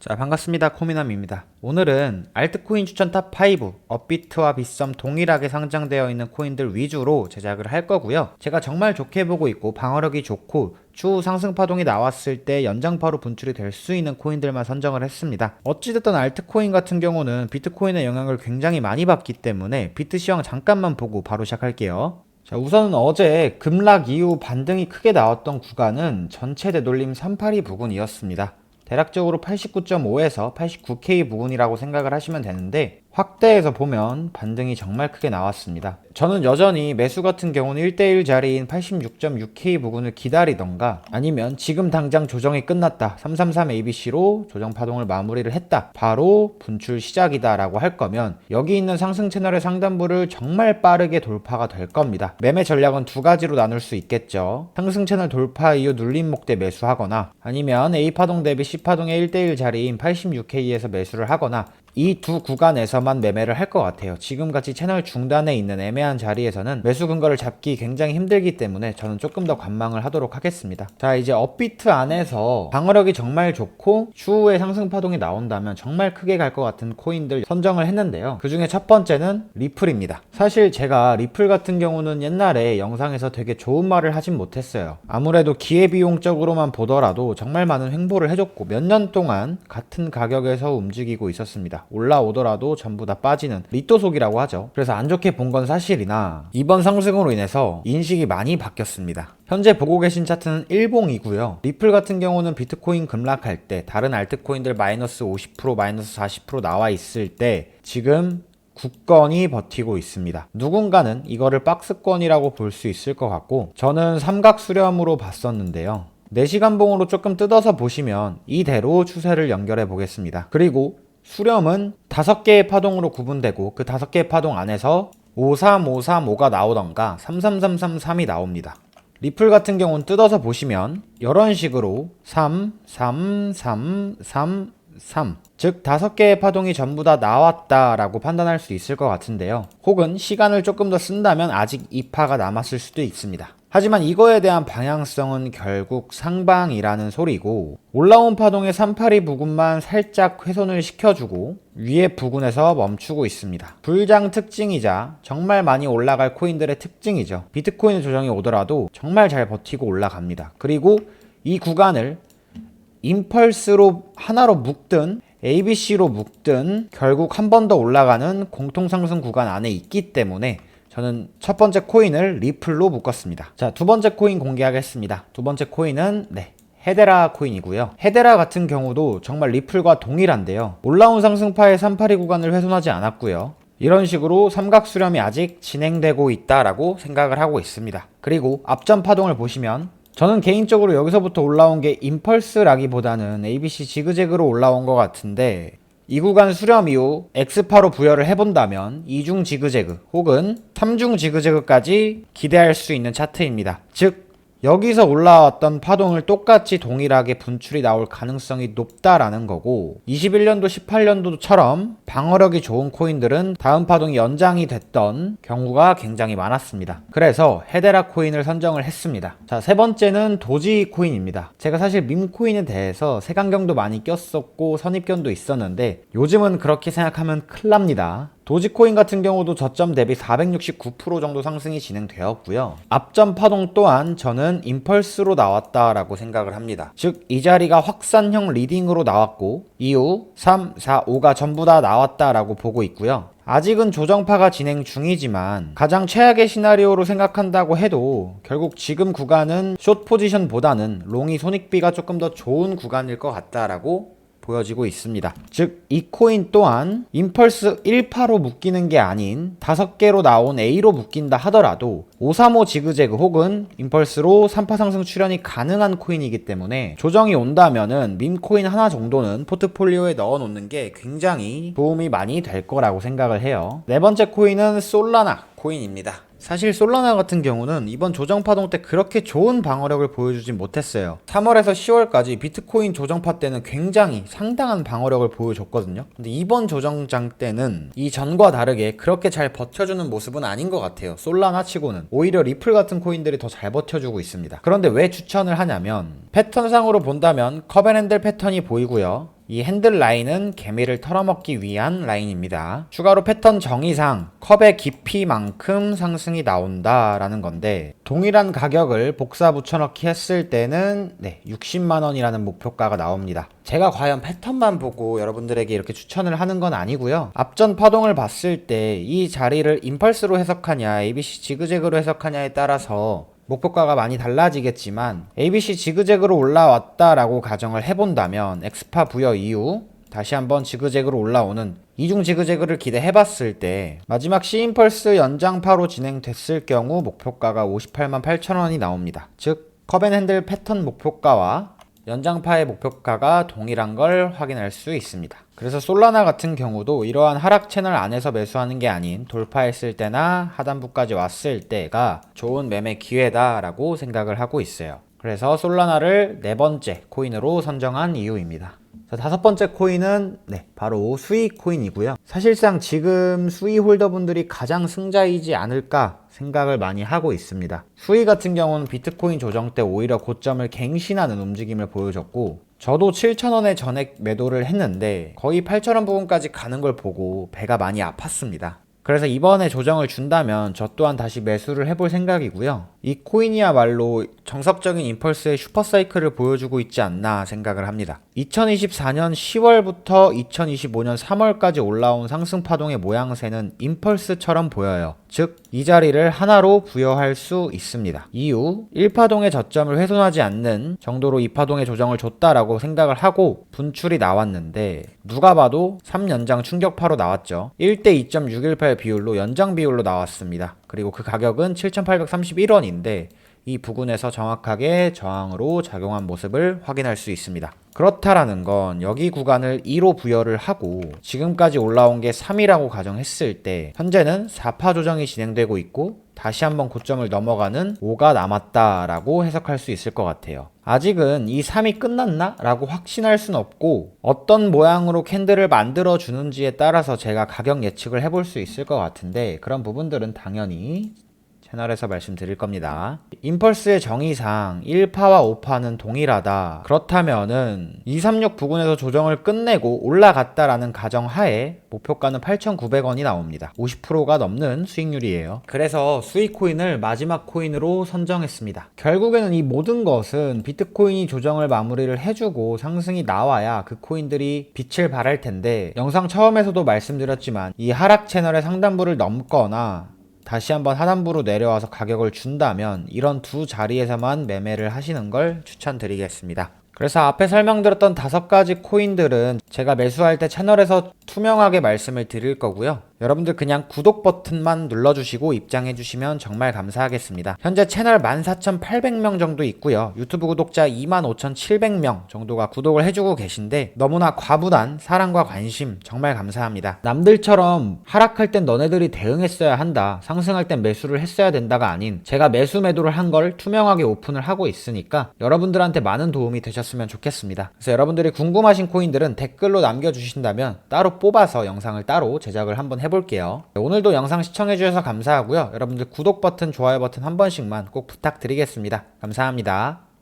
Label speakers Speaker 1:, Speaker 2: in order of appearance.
Speaker 1: 자, 반갑습니다. 코미남입니다. 오늘은 알트코인 추천 탑5 업비트와 빗썸 동일하게 상장되어 있는 코인들 위주로 제작을 할 거고요. 제가 정말 좋게 보고 있고 방어력이 좋고 추후 상승 파동이 나왔을 때 연장파로 분출이 될 수 있는 코인들만 선정을 했습니다. 어찌됐든 알트코인 같은 경우는 비트코인의 영향을 굉장히 많이 받기 때문에 비트 시황 잠깐만 보고 바로 시작할게요. 자, 우선은 어제 급락 이후 반등이 크게 나왔던 구간은 전체 되돌림 382 부근이었습니다. 대략적으로 89.5에서 89K 부근이라고 생각을 하시면 되는데 확대해서 보면 반등이 정말 크게 나왔습니다. 저는 여전히 매수 같은 경우는 1대1 자리인 86.6K 부근을 기다리던가 아니면 지금 당장 조정이 끝났다 333ABC로 조정 파동을 마무리를 했다 바로 분출 시작이다 라고 할 거면 여기 있는 상승 채널의 상단부를 정말 빠르게 돌파가 될 겁니다. 매매 전략은 두 가지로 나눌 수 있겠죠. 상승 채널 돌파 이후 눌림 목대 매수하거나 아니면 A파동 대비 C파동의 1대1 자리인 86K에서 매수를 하거나 이 두 구간에서만 매매를 할 것 같아요. 지금같이 채널 중단에 있는 애매한 자리에서는 매수 근거를 잡기 굉장히 힘들기 때문에 저는 조금 더 관망을 하도록 하겠습니다. 자, 이제 업비트 안에서 방어력이 정말 좋고 추후에 상승 파동이 나온다면 정말 크게 갈 것 같은 코인들 선정을 했는데요. 그 중에 첫 번째는 리플입니다. 사실 제가 리플 같은 경우는 옛날에 영상에서 되게 좋은 말을 하진 못했어요. 아무래도 기회비용적으로만 보더라도 정말 많은 횡보를 해줬고 몇 년 동안 같은 가격에서 움직이고 있었습니다. 올라오더라도 전부 다 빠지는 리또속이라고 하죠. 그래서 안 좋게 본 건 사실이나 이번 상승으로 인해서 인식이 많이 바뀌었습니다. 현재 보고 계신 차트는 일봉이고요. 리플 같은 경우는 비트코인 급락할 때 다른 알트코인들 마이너스 50% 마이너스 40% 나와 있을 때 지금 굳건히 버티고 있습니다. 누군가는 이거를 박스권이라고 볼 수 있을 것 같고 저는 삼각 수렴으로 봤었는데요. 4시간 봉으로 조금 뜯어서 보시면 이대로 추세를 연결해 보겠습니다. 그리고 수렴은 5개의 파동으로 구분되고 그 5개의 파동 안에서 53535가 나오던가 33333이 나옵니다. 리플 같은 경우는 뜯어서 보시면 이런 식으로 3, 3, 3, 3, 3 즉 5개의 파동이 전부 다 나왔다라고 판단할 수 있을 것 같은데요. 혹은 시간을 조금 더 쓴다면 아직 2파가 남았을 수도 있습니다. 하지만 이거에 대한 방향성은 결국 상방이라는 소리고 올라온 파동의 382 부근만 살짝 훼손을 시켜주고 위에 부근에서 멈추고 있습니다. 불장 특징이자 정말 많이 올라갈 코인들의 특징이죠. 비트코인 조정이 오더라도 정말 잘 버티고 올라갑니다. 그리고 이 구간을 임펄스로 하나로 묶든 ABC로 묶든 결국 한 번 더 올라가는 공통상승 구간 안에 있기 때문에 저는 첫 번째 코인을 리플로 묶었습니다. 자, 두 번째 코인 공개하겠습니다. 두 번째 코인은 헤데라 코인이고요. 헤데라 같은 경우도 정말 리플과 동일한데요. 올라온 상승파의 382 구간을 훼손하지 않았고요. 이런 식으로 삼각 수렴이 아직 진행되고 있다라고 생각을 하고 있습니다. 그리고 앞전 파동을 보시면 저는 개인적으로 여기서부터 올라온 게 임펄스라기보다는 ABC 지그재그로 올라온 것 같은데 이 구간 수렴 이후 X파로 부여를 해본다면 2중 지그재그 혹은 3중 지그재그까지 기대할 수 있는 차트입니다. 즉 여기서 올라왔던 파동을 똑같이 동일하게 분출이 나올 가능성이 높다라는 거고 21년도 18년도처럼 방어력이 좋은 코인들은 다음 파동이 연장이 됐던 경우가 굉장히 많았습니다. 그래서 헤데라 코인을 선정을 했습니다. 자, 세 번째는 도지 코인입니다. 제가 사실 밈 코인에 대해서 색안경도 많이 꼈었고 선입견도 있었는데 요즘은 그렇게 생각하면 큰일 납니다. 도지코인 같은 경우도 저점 대비 469% 정도 상승이 진행되었고요. 앞전 파동 또한 저는 임펄스로 나왔다라고 생각을 합니다. 즉 이 자리가 확산형 리딩으로 나왔고 이후 3, 4, 5가 전부 다 나왔다라고 보고 있고요. 아직은 조정파가 진행 중이지만 가장 최악의 시나리오로 생각한다고 해도 결국 지금 구간은 숏 포지션보다는 롱이 손익비가 조금 더 좋은 구간일 것 같다라고 보여지고 있습니다. 즉 이 코인 또한 임펄스 1파로 묶이는 게 아닌 5개로 나온 A로 묶인다 하더라도 535 지그재그 혹은 임펄스로 3파 상승 출현이 가능한 코인이기 때문에 조정이 온다면은 밈코인 하나 정도는 포트폴리오에 넣어 놓는 게 굉장히 도움이 많이 될 거라고 생각을 해요. 네 번째 코인은 솔라나 코인입니다. 사실 솔라나 같은 경우는 이번 조정파동 때 그렇게 좋은 방어력을 보여주지 못했어요. 3월에서 10월까지 비트코인 조정파 때는 굉장히 상당한 방어력을 보여줬거든요. 근데 이번 조정장 때는 이 전과 다르게 그렇게 잘 버텨주는 모습은 아닌 것 같아요. 솔라나 치고는 오히려 리플 같은 코인들이 더 잘 버텨주고 있습니다. 그런데 왜 추천을 하냐면 패턴상으로 본다면 커벤앤델 패턴이 보이고요. 이 핸들 라인은 개미를 털어먹기 위한 라인입니다. 추가로 패턴 정의상 컵의 깊이만큼 상승이 나온다라는 건데 동일한 가격을 복사 붙여넣기 했을 때는 60만원이라는 목표가가 나옵니다. 제가 과연 패턴만 보고 여러분들에게 이렇게 추천을 하는 건 아니고요. 앞전 파동을 봤을 때 이 자리를 임펄스로 해석하냐 ABC 지그재그로 해석하냐에 따라서 목표가가 많이 달라지겠지만 ABC 지그재그로 올라왔다라고 가정을 해본다면 엑스파 부여 이후 다시 한번 지그재그로 올라오는 이중 지그재그를 기대해봤을 때 마지막 C임펄스 연장파로 진행됐을 경우 목표가가 58만 8천원이 나옵니다. 즉 컵앤핸들 패턴 목표가와 연장파의 목표가가 동일한 걸 확인할 수 있습니다. 그래서 솔라나 같은 경우도 이러한 하락 채널 안에서 매수하는 게 아닌 돌파했을 때나 하단부까지 왔을 때가 좋은 매매 기회다라고 생각을 하고 있어요. 그래서 솔라나를 네 번째 코인으로 선정한 이유입니다. 자, 다섯 번째 코인은 바로 수이 코인이고요. 사실상 지금 수이 홀더분들이 가장 승자이지 않을까 생각을 많이 하고 있습니다. 수이 같은 경우는 비트코인 조정 때 오히려 고점을 갱신하는 움직임을 보여줬고 저도 7,000원에 전액 매도를 했는데 거의 8,000원 부분까지 가는 걸 보고 배가 많이 아팠습니다. 그래서 이번에 조정을 준다면 저 또한 다시 매수를 해볼 생각이고요. 이 코인이야말로 정석적인 임펄스의 슈퍼사이클을 보여주고 있지 않나 생각을 합니다. 2024년 10월부터 2025년 3월까지 올라온 상승파동의 모양새는 임펄스처럼 보여요. 즉, 이 자리를 하나로 부여할 수 있습니다. 이후 1파동의 저점을 훼손하지 않는 정도로 2파동의 조정을 줬다라고 생각을 하고 분출이 나왔는데 누가 봐도 3연장 충격파로 나왔죠. 1대 2.618 비율로 연장 비율로 나왔습니다. 그리고 그 가격은 7,831원인데 이 부근에서 정확하게 저항으로 작용한 모습을 확인할 수 있습니다. 그렇다라는 건 여기 구간을 2로 부여를 하고 지금까지 올라온 게 3이라고 가정했을 때 현재는 4파 조정이 진행되고 있고 다시 한번 고점을 넘어가는 5가 남았다라고 해석할 수 있을 것 같아요. 아직은 이 3이 끝났나? 라고 확신할 순 없고 어떤 모양으로 캔들을 만들어 주는지에 따라서 제가 가격 예측을 해볼 수 있을 것 같은데 그런 부분들은 당연히 채널에서 말씀드릴 겁니다. 임펄스의 정의상 1파와 5파는 동일하다. 그렇다면은 236 부근에서 조정을 끝내고 올라갔다라는 가정하에 목표가는 8,900원이 나옵니다. 50%가 넘는 수익률이에요. 그래서 수익 코인을 마지막 코인으로 선정했습니다. 결국에는 이 모든 것은 비트코인이 조정을 마무리를 해주고 상승이 나와야 그 코인들이 빛을 발할 텐데 영상 처음에서도 말씀드렸지만 이 하락 채널의 상단부를 넘거나 다시 한번 하단부로 내려와서 가격을 준다면 이런 두 자리에서만 매매를 하시는 걸 추천드리겠습니다. 그래서 앞에 설명드렸던 5가지 코인들은 제가 매수할 때 채널에서 투명하게 말씀을 드릴 거고요. 여러분들 그냥 구독 버튼만 눌러주시고 입장해주시면 정말 감사하겠습니다. 현재 채널 14,800명 정도 있고요. 유튜브 구독자 25,700명 정도가 구독을 해주고 계신데 너무나 과분한 사랑과 관심 정말 감사합니다. 남들처럼 하락할 땐 너네들이 대응했어야 한다, 상승할 땐 매수를 했어야 된다가 아닌 제가 매수 매도를 한 걸 투명하게 오픈을 하고 있으니까 여러분들한테 많은 도움이 되셨으면 좋겠습니다. 그래서 여러분들이 궁금하신 코인들은 댓글로 남겨주신다면 따로 뽑아서 영상을 따로 제작을 한번 해볼게요. 오늘도 영상 시청해주셔서 감사하고요. 여러분들 구독 버튼, 좋아요 버튼 한 번씩만 꼭 부탁드리겠습니다. 감사합니다.